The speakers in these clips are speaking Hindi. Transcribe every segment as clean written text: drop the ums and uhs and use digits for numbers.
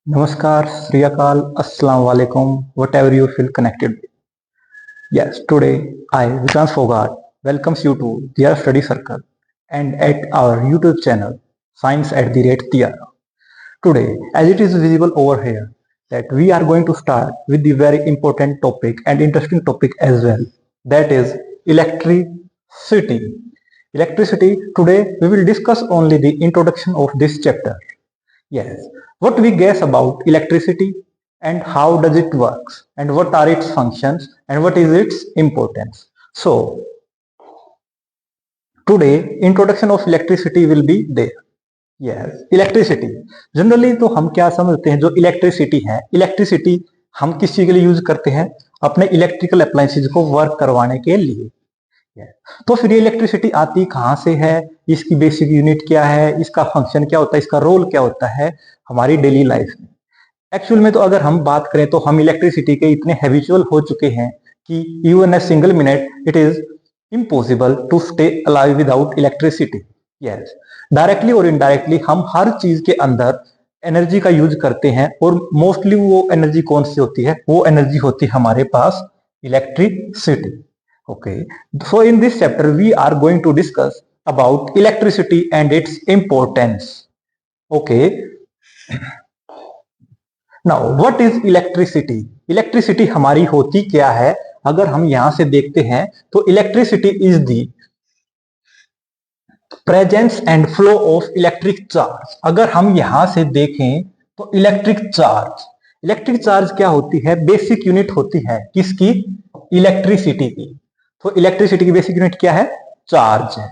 Namaskar, Sri Akal, Assalamu alaikum, whatever you feel connected with. Yes, today I, Vikrant Fogart, welcomes you to Tiara Study Circle and at our YouTube channel, Science at the Rate Tiara. Today, as it is visible over here, that we are going to start with the very important topic and interesting topic as well, that is electricity. Electricity, today we will discuss only the introduction of this chapter. Yes. What we guess about electricity and how does it works and what are its functions and what is its importance. So today introduction of electricity will be there. Yes, electricity generally तो हम क्या समझते हैं, जो इलेक्ट्रिसिटी है, इलेक्ट्रिसिटी हम किस चीज के लिए यूज करते हैं, अपने इलेक्ट्रिकल अप्लायंसेज को वर्क करवाने के लिए। तो फिर ये इलेक्ट्रिसिटी आती कहाँ से है, इसकी बेसिक यूनिट क्या है, इसका फंक्शन क्या होता है, इसका रोल क्या होता है हमारी डेली लाइफ में। एक्चुअल में तो अगर हम बात करें तो हम इलेक्ट्रिसिटी के इतने हैबिचुअल हो चुके हैं कि even a single minute it is impossible to stay alive without electricity. Yes, directly और इनडायरेक्टली हम हर चीज के अंदर एनर्जी का यूज करते हैं और मोस्टली वो एनर्जी कौन सी होती है, वो एनर्जी होती है हमारे पास electricity. Okay, so in this chapter we are going to discuss about electricity and its importance. Okay, now what is electricity? Electricity हमारी होती क्या है, अगर हम यहां से देखते हैं तो electricity is the presence and flow of electric charge. अगर हम यहां से देखें तो इलेक्ट्रिक चार्ज क्या होती है, बेसिक यूनिट होती है किसकी, इलेक्ट्रिसिटी की। तो इलेक्ट्रिसिटी की बेसिक यूनिट क्या है, चार्ज है।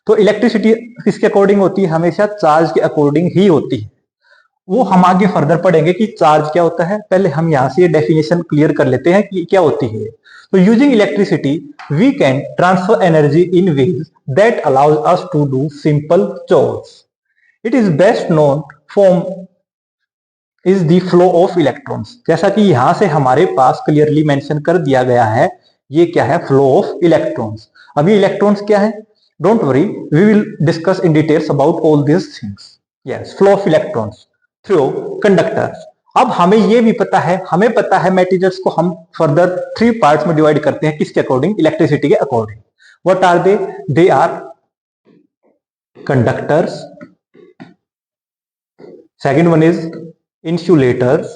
तो इलेक्ट्रिसिटी किसके अकॉर्डिंग होती है, हमेशा चार्ज के अकॉर्डिंग ही होती है। वो हम आगे फर्दर पढ़ेंगे कि चार्ज क्या होता है, पहले हम यहां से ये डेफिनेशन क्लियर कर लेते हैं कि क्या होती है। तो using electricity we can transfer energy in ways that allows us to do simple chores. It is best known form is the flow of electrons. जैसा कि यहां से हमारे पास क्लियरली मेंशन कर दिया गया है, ये क्या है, फ्लो ऑफ इलेक्ट्रॉन्स। अभी इलेक्ट्रॉन्स क्या है, don't worry, we will discuss in details about all this things. Yes, flow of electrons through conductors. अब हमें ये भी पता है, हमें पता है मटेरियल्स को हम फर्दर 3 पार्ट्स में डिवाइड करते हैं, किसके अकॉर्डिंग, इलेक्ट्रिसिटी के according. What are they are conductors, second one is insulators,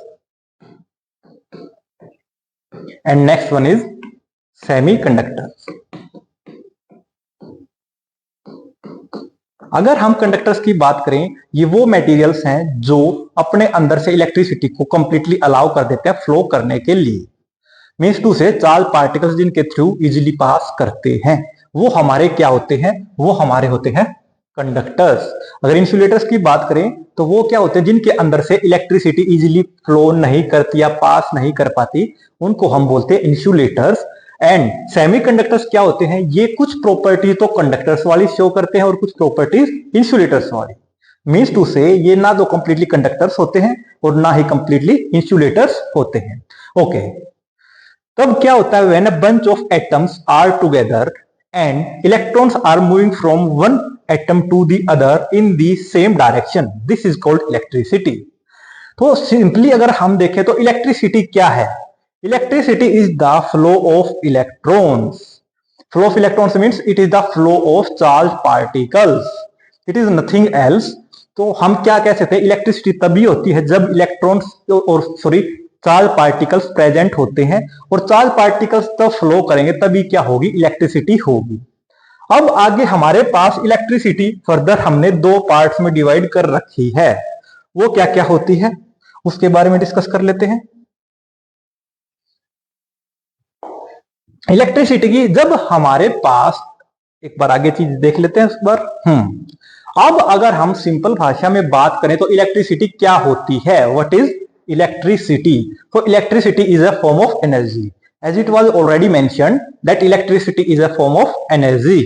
and next one is semiconductors. अगर हम कंडक्टर्स की बात करें, ये वो मटेरियल्स हैं जो अपने अंदर से इलेक्ट्रिसिटी को कंप्लीटली अलाउ कर देते हैं फ्लो करने के लिए। मीन्स टू से चार्ज पार्टिकल्स जिनके थ्रू इजीली पास करते हैं, वो हमारे क्या होते हैं, वो हमारे होते हैं कंडक्टर्स। अगर इंसुलेटर्स की बात करें तो वो क्या होते हैं, जिनके अंदर से इलेक्ट्रिसिटी इजीली फ्लो नहीं करती या पास नहीं कर पाती, उनको हम बोलते हैं इंसुलेटर्स। एंड सेमीकंडक्टर्स क्या होते हैं, ये कुछ प्रॉपर्टी तो कंडक्टर्स वाली शो करते हैं और कुछ प्रॉपर्टीज इंसुलेटर्स वाली। मीन्स टू से ये ना तो कंप्लीटली कंडक्टर्स होते हैं और ना ही कंप्लीटली इंसुलेटर्स होते हैं। ओके, तब क्या होता है, when a bunch of atoms are together and electrons are moving from one atom to the other in the same direction, this is called electricity. तो सिंपली अगर हम देखें तो इलेक्ट्रिसिटी क्या है, electricity is the flow of electrons. Flow of electrons means it is the flow of charge particles, it is nothing else. तो हम क्या कह सकते हैं, इलेक्ट्रिसिटी तभी होती है जब इलेक्ट्रॉन्स और चार्ज पार्टिकल्स प्रेजेंट होते हैं, और चार्ज पार्टिकल्स तब फ्लो करेंगे तभी क्या होगी, इलेक्ट्रिसिटी होगी। अब आगे हमारे पास इलेक्ट्रिसिटी फर्दर हमने 2 पार्ट्स में डिवाइड कर रखी है, वो क्या क्या होती है उसके बारे में डिस्कस कर लेते हैं। इलेक्ट्रिसिटी की जब हमारे पास, एक बार आगे चीज देख लेते हैं इस बार। अब अगर हम सिंपल भाषा में बात करें तो इलेक्ट्रिसिटी क्या होती है, व्हाट इज इलेक्ट्रिसिटी। तो electricity is a form of energy, as it was already mentioned that electricity is a form of energy,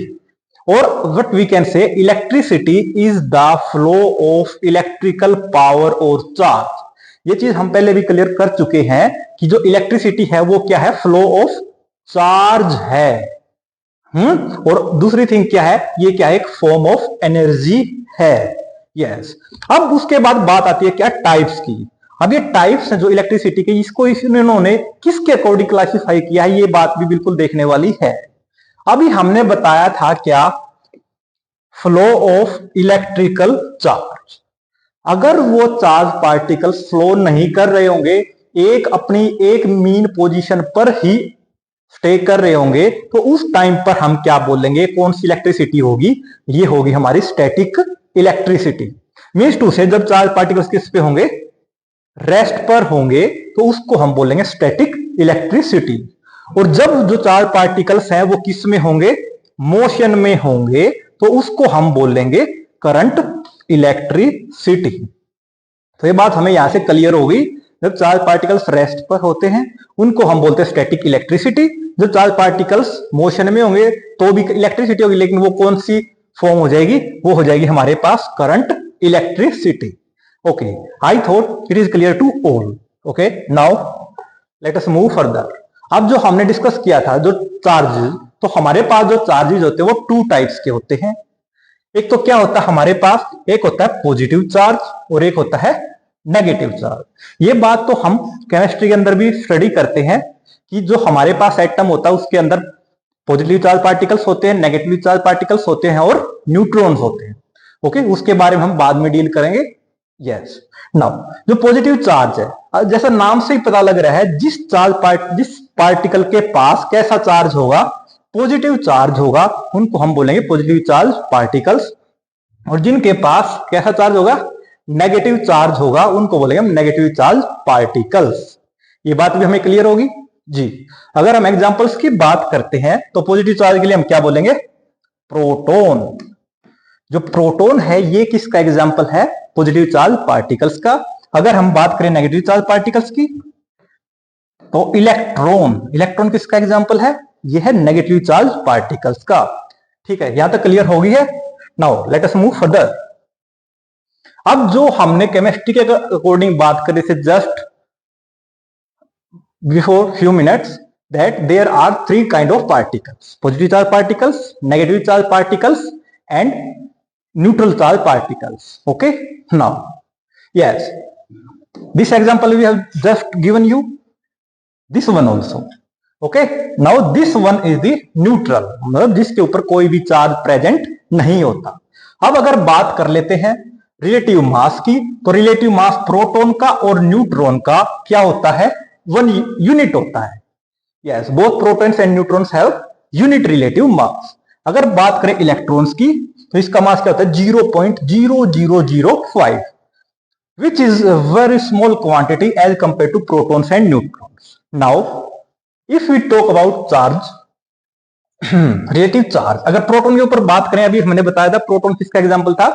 or what we can say, electricity is the flow of electrical power or charge। ये चीज हम पहले भी क्लियर कर चुके हैं कि जो इलेक्ट्रिसिटी है वो क्या है, फ्लो ऑफ चार्ज है। और दूसरी थिंग क्या है, ये क्या है, एक फॉर्म ऑफ एनर्जी है। यस, अब उसके बाद बात आती है क्या, टाइप्स की। अब ये टाइप्स हैं जो इलेक्ट्रिसिटी के, इसको इन्होंने किसके अकॉर्डिंग क्लासिफाई किया है, ये बात भी बिल्कुल देखने वाली है। अभी हमने बताया था क्या, फ्लो ऑफ इलेक्ट्रिकल चार्ज। अगर वो चार्ज पार्टिकल्स फ्लो नहीं कर रहे होंगे, एक मीन पोजीशन पर ही स्टे कर रहे होंगे, तो उस टाइम पर हम क्या बोलेंगे, कौन सी इलेक्ट्रिसिटी होगी, ये होगी हमारी स्टैटिक इलेक्ट्रिसिटी। मीन्स टू से जब चार्ज पार्टिकल्स किस पे होंगे, रेस्ट पर होंगे, तो उसको हम बोलेंगे स्टैटिक इलेक्ट्रिसिटी। और जब जो चार्ज पार्टिकल्स हैं वो किस में होंगे, मोशन में होंगे, तो उसको हम बोलेंगे करंट इलेक्ट्रिसिटी। तो ये बात हमें यहां से क्लियर होगी, जब चार्ज पार्टिकल्स रेस्ट पर होते हैं उनको हम बोलते हैं स्टैटिक इलेक्ट्रिसिटी, जब चार्ज पार्टिकल्स मोशन में होंगे तो भी इलेक्ट्रिसिटी होगी, लेकिन वो कौन सी फॉर्म हो जाएगी, वो हो जाएगी हमारे पास current electricity. Okay, I thought it is clear to all. Okay, now let us move further. अब जो हमने डिस्कस किया था जो चार्जेस, तो हमारे पास जो चार्जेस होते हैं वो टू टाइप्स के होते हैं। एक तो क्या होता है हमारे पास, एक होता है पॉजिटिव चार्ज और एक होता है नेगेटिव चार्ज। ये बात तो हम केमिस्ट्री के अंदर भी स्टडी करते हैं कि जो हमारे पास एटम होता है उसके अंदर पॉजिटिव चार्ज पार्टिकल्स होते हैं, नेगेटिव चार्ज पार्टिकल्स होते हैं और न्यूट्रॉन्स होते हैं। ओके, उसके बारे में हम बाद में डील करेंगे। यस, नाउ जो पॉजिटिव चार्ज है, जैसा नाम से ही पता लग रहा है, जिस पार्टिकल के पास कैसा चार्ज होगा, पॉजिटिव चार्ज होगा, उनको हम बोलेंगे पॉजिटिव चार्ज पार्टिकल्स। और जिनके पास कैसा चार्ज होगा, नेगेटिव चार्ज होगा, उनको बोलेंगे हम नेगेटिव चार्ज पार्टिकल्स। ये बात भी हमें क्लियर होगी जी। अगर हम एग्जांपल्स की बात करते हैं तो पॉजिटिव चार्ज के लिए हम क्या बोलेंगे, प्रोटॉन। जो प्रोटॉन है ये किसका एग्जांपल है, पॉजिटिव चार्ज पार्टिकल्स का। अगर हम बात करें नेगेटिव चार्ज पार्टिकल्स की तो इलेक्ट्रॉन, इलेक्ट्रॉन किसका एग्जांपल है, ये है नेगेटिव चार्ज पार्टिकल्स का। ठीक है, यहां तक क्लियर होगी है। Now let us move further. अब जो हमने केमिस्ट्री के अकॉर्डिंग बात करी थी just before few minutes, that there are three kind of particles: positive charge particles, negative charge particles and neutral charge particles. Okay, now yes, this example we have just given you, this one also. Okay, now this one is the neutral, मतलब जिसके ऊपर कोई भी चार्ज प्रेजेंट नहीं होता। अब अगर बात कर लेते हैं रिलेटिव मास की, तो रिलेटिव मास प्रोटॉन का और न्यूट्रॉन का क्या होता है, 1 यूनिट होता है। Yes, both protons and neutrons have unit relative mass. अगर बात करें इलेक्ट्रॉन्स की तो इसका मास क्या होता है, 0.0005, which is a very small quantity as compared to protons and neutrons. Now, if we talk about charge, relative charge, अगर प्रोटॉन के ऊपर बात करें, अभी हमने बताया था प्रोटॉन किसका एग्जांपल था,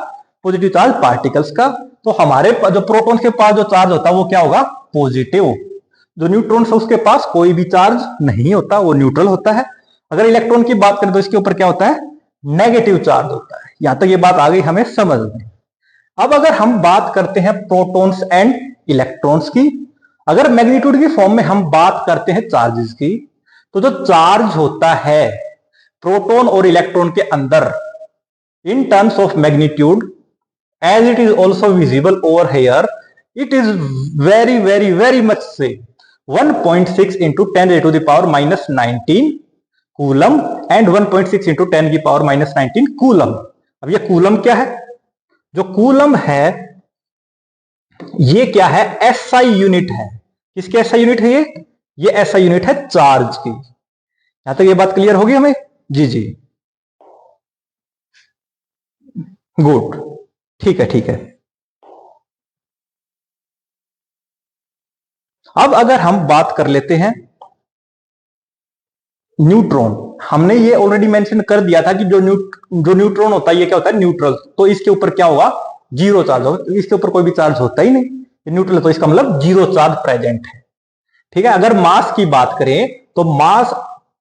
पॉजिटिव चार्ज पार्टिकल्स का। तो हमारे जो प्रोटॉन के पास जो चार्ज होता है वो क्या होगा, पॉजिटिव। जो न्यूट्रॉन है उसके पास कोई भी चार्ज नहीं होता, वो न्यूट्रल होता है। अगर इलेक्ट्रॉन की बात करें तो इसके ऊपर क्या होता है, नेगेटिव चार्ज होता है। यहां तक ये बात आ गई हमें समझ में। अब अगर हम बात करते हैं प्रोटॉन्स एंड इलेक्ट्रॉन्स की, अगर मैग्नीट्यूड की फॉर्म में हम बात करते हैं चार्जेस की, तो जो चार्ज होता है प्रोटॉन और इलेक्ट्रॉन के अंदर in terms of magnitude, as it is also visible over here, it is very very very much से 1.6 into 10⁻⁻19 coulomb and 1.6 into 10⁻⁻19 coulomb. अब ये कूलम क्या है, जो कूलम है ये क्या है, एसआई यूनिट है। किसके एसआई यूनिट है ये एसआई यूनिट है चार्ज की। यहां तक ये बात क्लियर होगी हमें जी जी, गुड, ठीक है ठीक है। अब अगर हम बात कर लेते हैं न्यूट्रॉन, हमने ये ऑलरेडी मेंशन कर दिया था कि जो न्यूट्रॉन होता है ये क्या होता है, न्यूट्रल। तो इसके ऊपर क्या होगा, जीरो चार्ज होगा, इसके ऊपर कोई भी चार्ज होता ही नहीं, ये न्यूट्रल है तो इसका मतलब जीरो चार्ज प्रेजेंट है। ठीक है, अगर मास की बात करें तो मास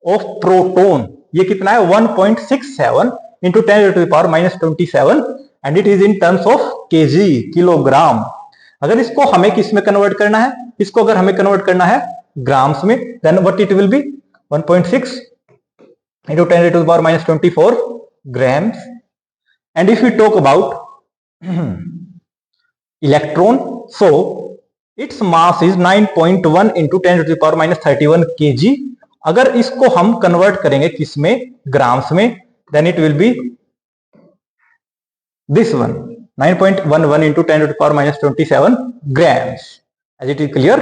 ऑफ प्रोटॉन ये कितना है, 1.67 into 10⁻⁻27 and it is in terms of KG, kilogram. अगर इसको हमें किस में कन्वर्ट करना है, इसको अगर हमें कन्वर्ट करना है ग्राम्स में, then what it will be 1.6 into 10⁻⁻24 grams. And if we talk about electron, so its mass is 9.1 into 10⁻³ kg। अगर इसको हम कन्वर्ट करेंगे किसमें, ग्राम्स में, then it will be this one, 9.11 into 10⁻27 grams. As it is clear.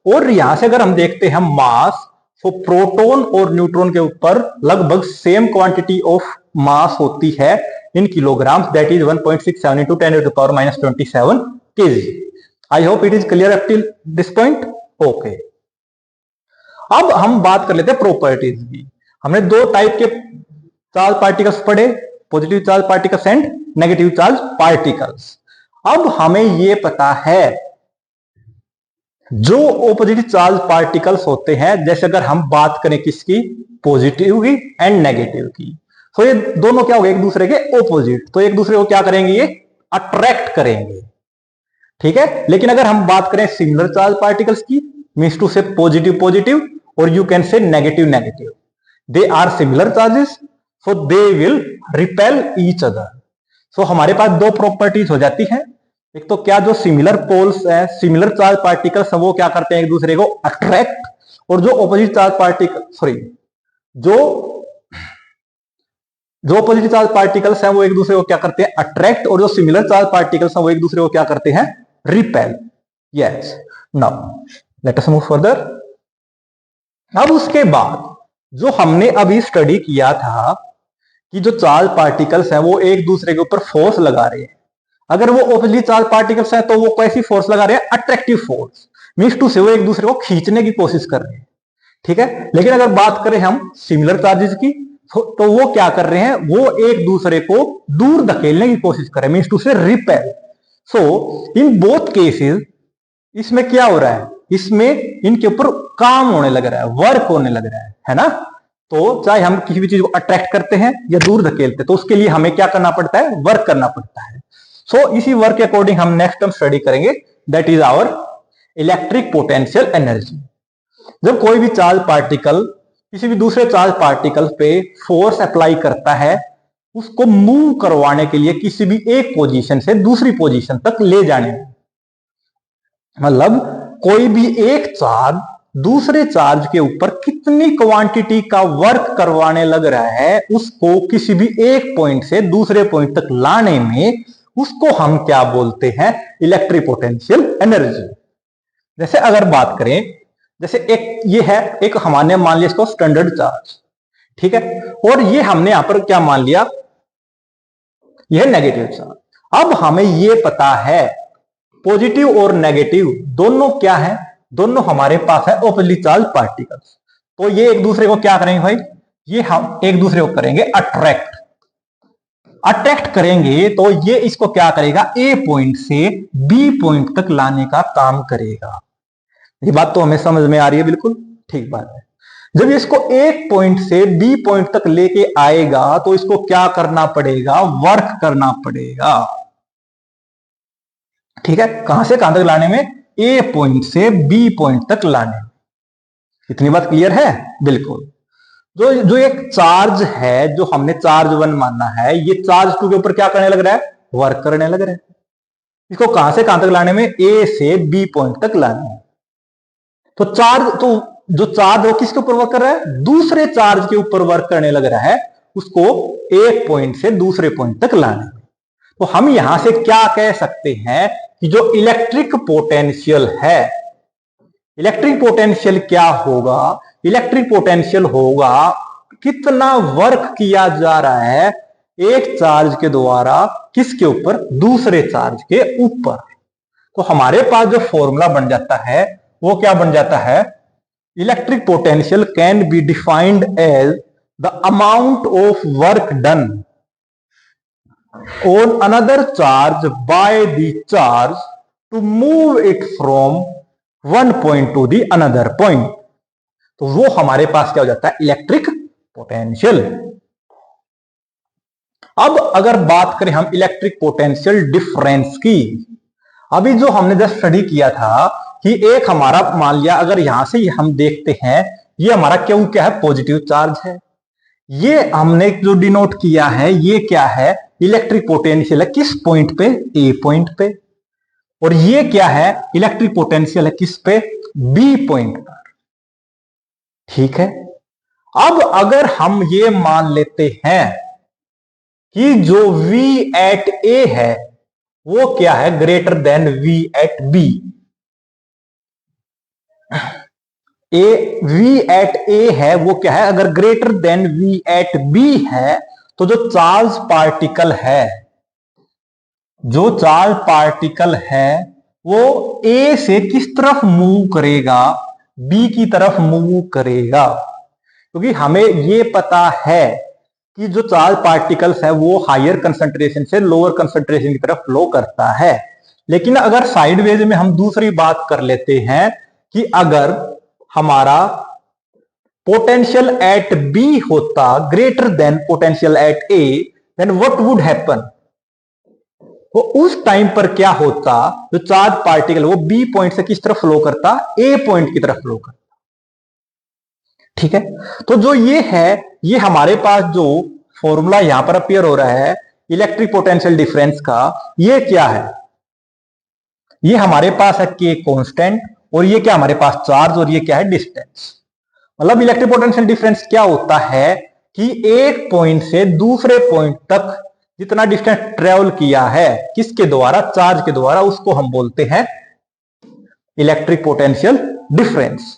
और यहां से अगर हम देखते हैं मास, तो प्रोटॉन और न्यूट्रॉन के ऊपर लगभग सेम क्वांटिटी ऑफ मास होती है in kilograms, that is 1.67 into 10⁻27 kg। I hope it is clear up till this point. Okay, अब हम बात कर लेते हैं प्रॉपर्टीज की। हमने दो टाइप के चार्ज पार्टिकल्स पढ़े, positive charge particles and negative charge particles. अब हमें यह पता है जो ऑपोजिट चार्ज पार्टिकल्स होते हैं, जैसे अगर हम बात करें किसकी, पॉजिटिव की एंड नेगेटिव की, तो ये दोनों क्या हो गए, एक दूसरे के ऑपोजिट, तो एक दूसरे को क्या करेंगे, ये अट्रैक्ट करेंगे। ठीक है। लेकिन अगर हम बात करें सिमिलर चार्ज पार्टिकल्स की, means to say positive positive और you can say negative negative, they are similar charges, so they will repel each other. So हमारे पास दो प्रॉपर्टीज हो जाती हैं। एक तो क्या, जो सिमिलर पोल्स है, सिमिलर चार्ज पार्टिकल्स वो क्या करते हैं, एक दूसरे को अट्रैक्ट, और जो ऑपोजिट चार्ज पार्टिकल जो ऑपोजिट चार्ज पार्टिकल्स हैं वो एक दूसरे को क्या करते हैं, अट्रैक्ट, और जो सिमिलर चार्ज पार्टिकल्स हैं वो एक दूसरे को क्या करते हैं, repel. Yes, now let us move further. अब उसके बाद जो हमने अभी स्टडी किया था कि जो चार्ज पार्टिकल्स हैं वो एक दूसरे के ऊपर फोर्स लगा रहे हैं। अगर वो ऑपोजिट चार्ज पार्टिकल्स हैं तो वो कैसी फोर्स लगा रहे हैं, अट्रैक्टिव फोर्स, मीन्स टू से वो एक दूसरे को खींचने की कोशिश कर रहे हैं। ठीक है। लेकिन अगर बात करें हम सिमिलर चार्जेस की, तो वो क्या कर रहे हैं, वो एक दूसरे को दूर धकेलने की कोशिश कर रहे हैं, मीन्स टू से repel. So in both cases इसमें क्या हो रहा है, इसमें इनके ऊपर काम होने लग रहा है, वर्क होने लग रहा है ना। तो चाहे हम किसी भी चीज को अट्रैक्ट करते हैं या दूर धकेलते हैं, तो उसके लिए हमें क्या करना पड़ता है, वर्क करना पड़ता है। सो इसी वर्क के अकॉर्डिंग हम नेक्स्ट टर्म स्टडी करेंगे, that is our electric potential energy. जब कोई भी चार्ज पार्टिकल किसी भी दूसरे चार्ज पार्टिकल पे फोर्स अप्लाई करता है, उसको मूव करवाने के लिए किसी भी एक पोजीशन से दूसरी पोजीशन तक ले जाने में, मतलब कोई भी एक चार्ज दूसरे चार्ज के ऊपर कितनी क्वांटिटी का वर्क करवाने लग रहा है, उसको किसी भी एक पॉइंट से दूसरे पॉइंट तक लाने में, उसको हम क्या बोलते हैं, इलेक्ट्रिक पोटेंशियल एनर्जी। जैसे अगर बात करें, जैसे एक ये है, एक हमारे मान लिया इसको स्टैंडर्ड चार्ज, ठीक है, और ये हमने यहां पर क्या मान लिया, यह नेगेटिव चार्ज। अब हमें यह पता है पॉजिटिव और नेगेटिव दोनों क्या है, दोनों हमारे पास है ऑपोजिट चार्ज पार्टिकल्स। तो ये एक दूसरे को क्या करेंगे भाई, ये हम एक दूसरे को करेंगे अट्रैक्ट। अट्रैक्ट करेंगे तो ये इसको क्या करेगा, ए पॉइंट से बी पॉइंट तक लाने का काम करेगा। ये बात तो हमें समझ में आ रही है, बिल्कुल ठीक बात है। जब इसको एक पॉइंट से बी पॉइंट तक लेके आएगा तो इसको क्या करना पड़ेगा, वर्क करना पड़ेगा। ठीक है, कहां से कहां तक लाने में, ए पॉइंट से बी पॉइंट तक लाने में। इतनी बात क्लियर है, बिल्कुल। जो एक चार्ज है, जो हमने चार्ज 1 माना है, ये चार्ज 2 के ऊपर क्या करने लग रहा है, वर्क करने लग रहा है। इसको कहां से कहां तक लाने में, ए से बी पॉइंट तक लाने में। तो जो चार्ज वो किसके ऊपर वर्क कर रहा है, दूसरे चार्ज के ऊपर वर्क करने लग रहा है, उसको एक पॉइंट से दूसरे पॉइंट तक लाने में। तो हम यहां से क्या कह सकते हैं कि जो इलेक्ट्रिक पोटेंशियल है, इलेक्ट्रिक पोटेंशियल क्या होगा, इलेक्ट्रिक पोटेंशियल होगा कितना वर्क किया जा रहा है एक चार्ज के द्वारा किसके ऊपर, दूसरे चार्ज के ऊपर। तो हमारे पास जो फॉर्मूला बन जाता है वो क्या बन जाता है, electric potential can be defined as the amount of work done on another charge by the charge to move it from one point to the another point. तो वो हमारे पास क्या हो जाता है, इलेक्ट्रिक पोटेंशियल। अब अगर बात करें हम इलेक्ट्रिक पोटेंशियल डिफरेंस की, अभी जो हमने जस्ट स्टडी किया था कि एक हमारा मान लिया, अगर यहां से हम देखते हैं, ये हमारा क्यों क्या है, पॉजिटिव चार्ज है। ये हमने जो डिनोट किया है, ये क्या है, इलेक्ट्रिक पोटेंशियल है, किस पॉइंट पे, ए पॉइंट पे। और ये क्या है, इलेक्ट्रिक पोटेंशियल है किस पे, बी पॉइंट पर। ठीक है, अब अगर हम ये मान लेते हैं कि जो V एट ए है वो क्या है, greater than V at B. V at A है वो क्या है, अगर greater than V at B है तो जो चार्ज पार्टिकल है, जो चार्ज पार्टिकल है वो A से किस तरफ मूव करेगा, B की तरफ मूव करेगा। क्योंकि हमें ये पता है कि जो चार्ज पार्टिकल्स है वो हायर कंसंट्रेशन से लोअर कंसंट्रेशन की तरफ फ्लो करता है। लेकिन अगर साइडवेज में हम दूसरी बात कर लेते हैं कि अगर हमारा पोटेंशियल एट बी होता greater than potential at A, then what would happen, वो उस टाइम पर क्या होता, जो चार्ज पार्टिकल वो बी पॉइंट से किस तरफ फ्लो करता, ए पॉइंट की तरफ फ्लो करता। ठीक है, तो जो ये है, ये हमारे पास जो फॉर्मूला यहां पर अपीयर हो रहा है इलेक्ट्रिक पोटेंशियल डिफरेंस का, ये क्या है, ये हमारे पास है के कांस्टेंट, और ये क्या हमारे पास चार्ज, और ये क्या है डिस्टेंस। मतलब इलेक्ट्रिक पोटेंशियल डिफरेंस क्या होता है कि एक पॉइंट से दूसरे पॉइंट तक जितना डिस्टेंस ट्रेवल किया है किसके द्वारा, चार्ज के द्वारा, उसको हम बोलते हैं इलेक्ट्रिक पोटेंशियल डिफरेंस।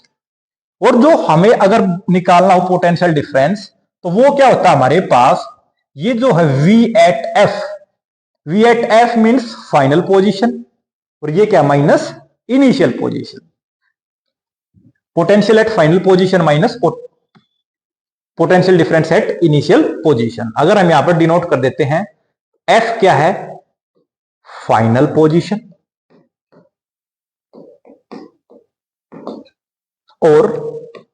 और जो हमें अगर निकालना हो पोटेंशियल डिफरेंस तो वो क्या होता है हमारे पास, ये जो है V at F, V at F means final position, और ये क्या minus initial position. Potential at final position minus potential difference at initial position. अगर हम यहां पर डिनोट कर देते हैं, F क्या है, फाइनल पोजीशन, और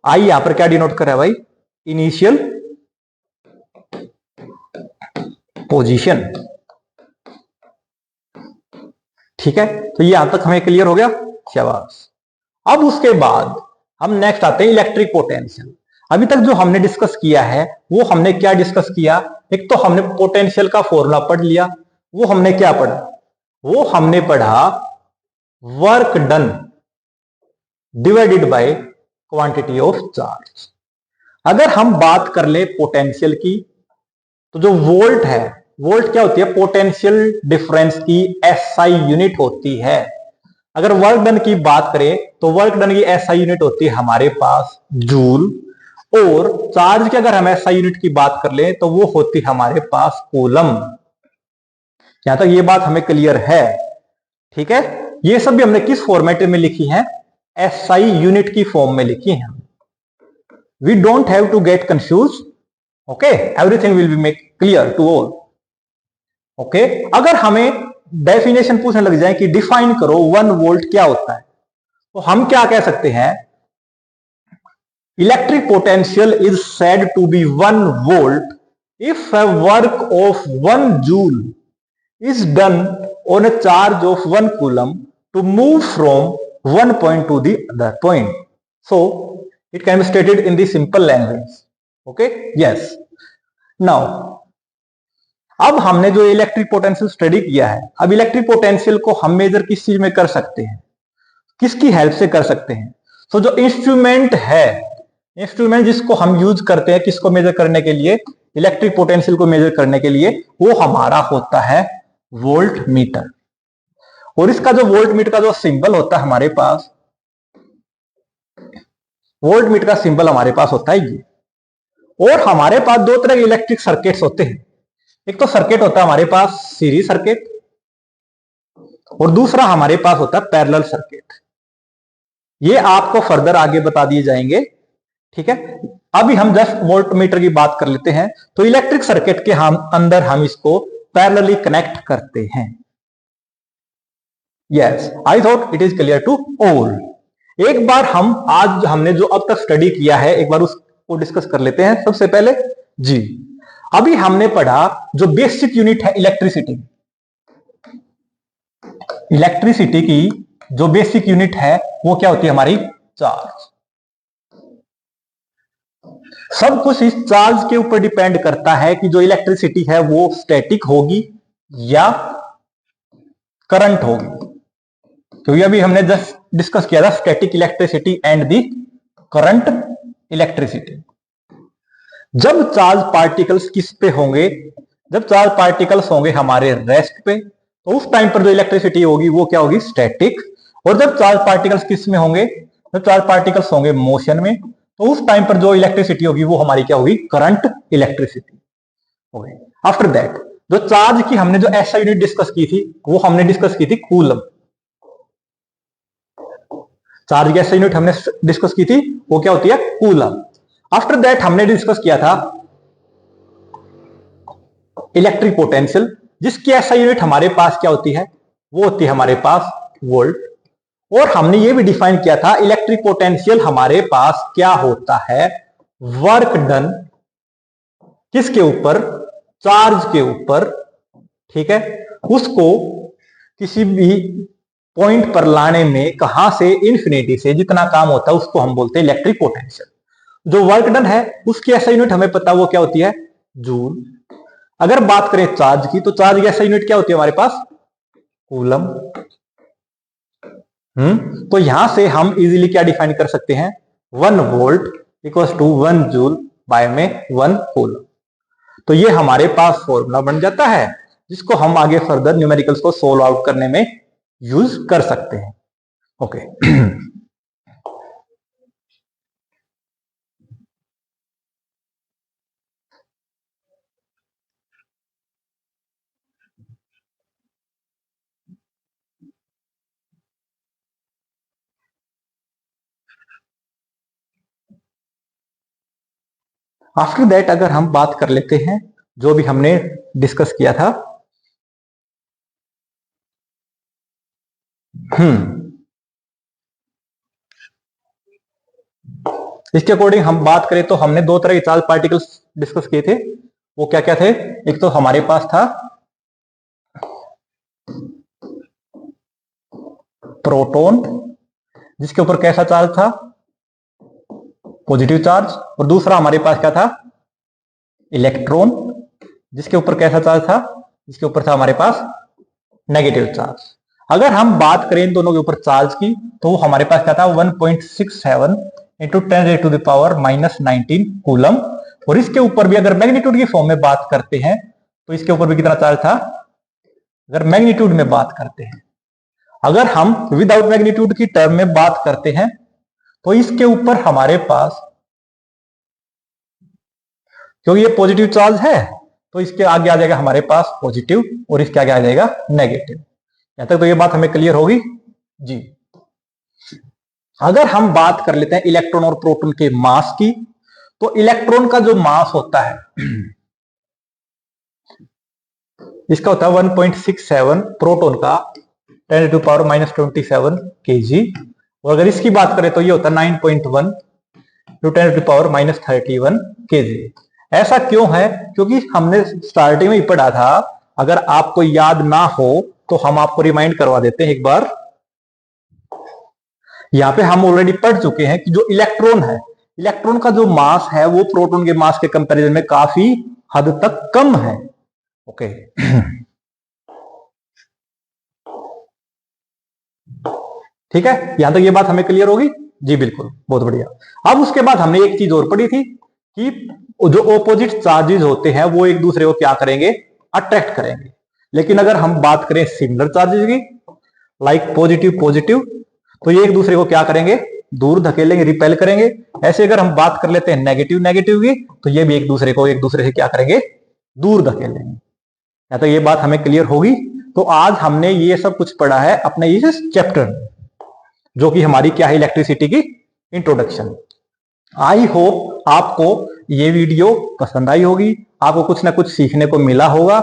I यहां पर क्या डिनोट कर रहा है भाई, इनिशियल पोजीशन। ठीक है, तो ये यहां तक हमें क्लियर हो गया, शाबाश। अब उसके बाद हम नेक्स्ट आते हैं इलेक्ट्रिक पोटेंशियल। अभी तक जो हमने डिस्कस किया है वो हमने क्या डिस्कस किया, एक तो हमने पोटेंशियल का फॉर्मूला पढ़ लिया, वो हमने क्या पढ़ा, वो हमने पढ़ा work done divided by quantity of charge. अगर हम बात कर ले पोटेंशियल की, तो जो वोल्ट है, वोल्ट क्या होती है, पोटेंशियल डिफरेंस की SI यूनिट होती है। अगर वर्क डन की बात करें तो वर्क डन की SI यूनिट होती है हमारे पास जूल, और चार्ज की अगर हम SI यूनिट की बात कर ले तो वो होती है हमारे पास कूलम। यहां तक ये बात हमें क्लियर है। ठीक है, ये सब भी हमने किस फॉर्मेट में लिखी है, SI यूनिट की फॉर्म में लिखी है। We don't have to get confuse, okay, everything will be make clear to all. Okay, अगर हमें डेफिनेशन पूछने लग जाए कि डिफाइन करो 1 वोल्ट क्या होता है, तो हम क्या कह सकते हैं, electric potential is said to be 1 volt if a work of 1 joule is done on a charge of 1 coulomb to move from one point to the other point. So it can be stated in the simple language. Okay, yes. Now अब हमने जो इलेक्ट्रिक पोटेंशियल स्टडी किया है, अब इलेक्ट्रिक पोटेंशियल को हम मेजर किस चीज में कर सकते हैं, किसकी हेल्प से कर सकते हैं। तो जो इंस्ट्रूमेंट है, इंस्ट्रूमेंट जिसको हम यूज करते हैं किसको मेजर करने के लिए, इलेक्ट्रिक पोटेंशियल को मेजर करने के लिए, वो हमारा होता है वोल्ट मीटर। और इसका जो वोल्ट मीटर का जो सिंबल होता है हमारे पास, वोल्ट मीटर का सिंबल हमारे पास होता है ये। और हमारे पास दो तरह के इलेक्ट्रिक सर्किट्स होते हैं, एक तो सर्किट होता है हमारे पास सीरीज सर्किट, और दूसरा हमारे पास होता है पैरेलल सर्किट। ये आपको फर्दर आगे बता दिए जाएंगे। ठीक है, अभी हम जस्ट वोल्ट मीटर की बात कर लेते हैं। तो इलेक्ट्रिक सर्किट के हम अंदर हम इसको पैरेलली कनेक्ट करते हैं। Yes, I thought it is clear to all. एक बार हम आज हमने जो अब तक स्टडी किया है एक बार उसको डिस्कस कर लेते हैं। सबसे पहले जी, अभी हमने पढ़ा जो बेसिक यूनिट है इलेक्ट्रिसिटी, इलेक्ट्रिसिटी की जो बेसिक यूनिट है वो क्या होती है हमारी, चार्ज। सब कुछ इस चार्ज के ऊपर डिपेंड करता है कि जो इलेक्ट्रिसिटी है वो स्टैटिक होगी या करंट होगी। क्योंकि अभी हमने जस्ट डिस्कस किया था static electricity and the current electricity. जब चार्ज पार्टिकल्स किस पे होंगे, जब चार्ज पार्टिकल्स होंगे हमारे रेस्ट पे, तो उस टाइम पर जो इलेक्ट्रिसिटी होगी वो क्या होगी, स्टैटिक। और जब चार्ज पार्टिकल्स किस में होंगे, जब चार्ज पार्टिकल्स होंगे मोशन में, तो उस टाइम पर जो इलेक्ट्रिसिटी होगी वो हमारी क्या होगी, current electricity. Okay, after that जो चार्ज की हमने जो ऐसा यूनिट डिस्कस की थी वो हमने डिस्कस की थी कूलम। चार्ज की ऐसा यूनिट हमने डिस्कस की थी वो क्या होती है, कूलम। आफ्टर दैट हमने डिस्कस किया था इलेक्ट्रिक पोटेंशियल, जिसकी ऐसा यूनिट हमारे पास क्या होती है, वो होती है हमारे पास वोल्ट। और हमने ये भी डिफाइन किया था इलेक्ट्रिक पोटेंशियल हमारे पास क्या होता है, वर्क डन किसके ऊपर, चार्ज के ऊपर, ठीक है, उसको किसी भी पॉइंट पर लाने में कहां से, इन्फिनिटी से जितना काम होता है उसको हम बोलते हैं इलेक्ट्रिक पोटेंशियल। जो वर्क डन है उसकी ऐसा यूनिट हमें पता वो क्या होती है, जूल। अगर बात करें चार्ज की, तो चार्ज की ऐसा यूनिट क्या होती है हमारे पास, कूलम। तो यहां से हम इजीली क्या डिफाइन कर सकते हैं, 1 volt equals to 1 joule by में 1 कूलम। तो ये हमारे पास फॉर्मूला बन जाता है जिसको हम आगे फर्दर न्यूमेरिकल्स को सोल्व आउट करने में यूज कर सकते हैं। ओके आफ्टर दैट अगर हम बात कर लेते हैं जो भी हमने डिस्कस किया था, इसके अकॉर्डिंग हम बात करें तो हमने दो तरह के चार्ज पार्टिकल्स डिस्कस किए थे। वो क्या क्या थे, एक तो हमारे पास था प्रोटॉन, जिसके ऊपर कैसा चार्ज था, पॉजिटिव चार्ज। और दूसरा हमारे पास क्या था, इलेक्ट्रॉन, जिसके ऊपर कैसा चार्ज था, जिसके ऊपर था हमारे पास नेगेटिव चार्ज। अगर हम बात करें इन दोनों के ऊपर चार्ज की, तो वो हमारे पास क्या था, 1.67 इंटू 10⁻⁻19 कूलम। और इसके ऊपर भी अगर मैग्नीट्यूड की फॉर्म में बात करते हैं तो इसके ऊपर भी कितना चार्ज था, अगर मैग्नीट्यूड में बात करते हैं। अगर हम विदाउट मैग्नीट्यूड की टर्म में बात करते हैं तो इसके ऊपर हमारे पास, क्योंकि ये पॉजिटिव चार्ज है तो इसके आगे आ जाएगा हमारे पास पॉजिटिव और इसके आगे आ जाएगा नेगेटिव। यहां तक तो ये बात हमें क्लियर होगी जी। अगर हम बात कर लेते हैं इलेक्ट्रॉन और प्रोटॉन के मास की, तो इलेक्ट्रॉन का जो मास होता है इसका होता है 1.67, प्रोटॉन का 10⁻⁻27 kg। और अगर इसकी बात करें तो ये होता है 9.1 × 10⁻31 kg। ऐसा क्यों है, क्योंकि हमने स्टार्टिंग में ही पढ़ा था, अगर आपको याद ना हो तो हम आपको रिमाइंड करवा देते हैं एक बार। यहां पे हम ऑलरेडी पढ़ चुके हैं कि जो इलेक्ट्रॉन है, इलेक्ट्रॉन का जो मास है वो प्रोटॉन के मास के कंपैरिजन में काफी हद तक कम है। ओके ठीक है, यहां तक ये बात हमें क्लियर होगी जी, बिल्कुल, बहुत बढ़िया। अब उसके बाद हमने एक चीज और पढ़ी थी कि जो ऑपोजिट चार्जेस होते हैं वो एक दूसरे को क्या करेंगे, अट्रैक्ट करेंगे। लेकिन अगर हम बात करें सिमिलर चार्जेस की, लाइक पॉजिटिव पॉजिटिव, तो ये एक दूसरे को क्या करेंगे, दूर धकेलेंगे, रिपेल करेंगे। ऐसे अगर हम बात कर लेते हैं नेगेटिव नेगेटिव की, तो ये भी एक दूसरे से क्या करेंगे, दूर धकेलेंगे। या तो ये बात हमें क्लियर होगी। तो आज हमने ये सब कुछ पढ़ा है अपने इस चैप्टर में, जो कि हमारी क्या है, इलेक्ट्रिसिटी की इंट्रोडक्शन। आई होप आपको ये वीडियो पसंद आई होगी, आपको कुछ ना कुछ सीखने को मिला होगा।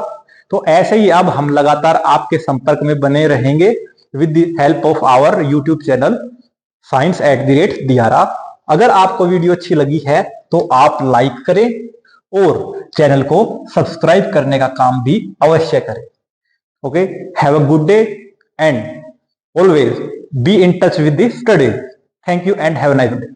तो ऐसे ही अब हम लगातार आपके संपर्क में बने रहेंगे with the help of our YouTube channel science@diara। अगर आपको वीडियो अच्छी लगी है तो आप लाइक करें और चैनल को सब्सक्राइब करने का काम भी अवश्य करें। Okay, have a good day and always be in touch with the studies. Thank you and have a nice day.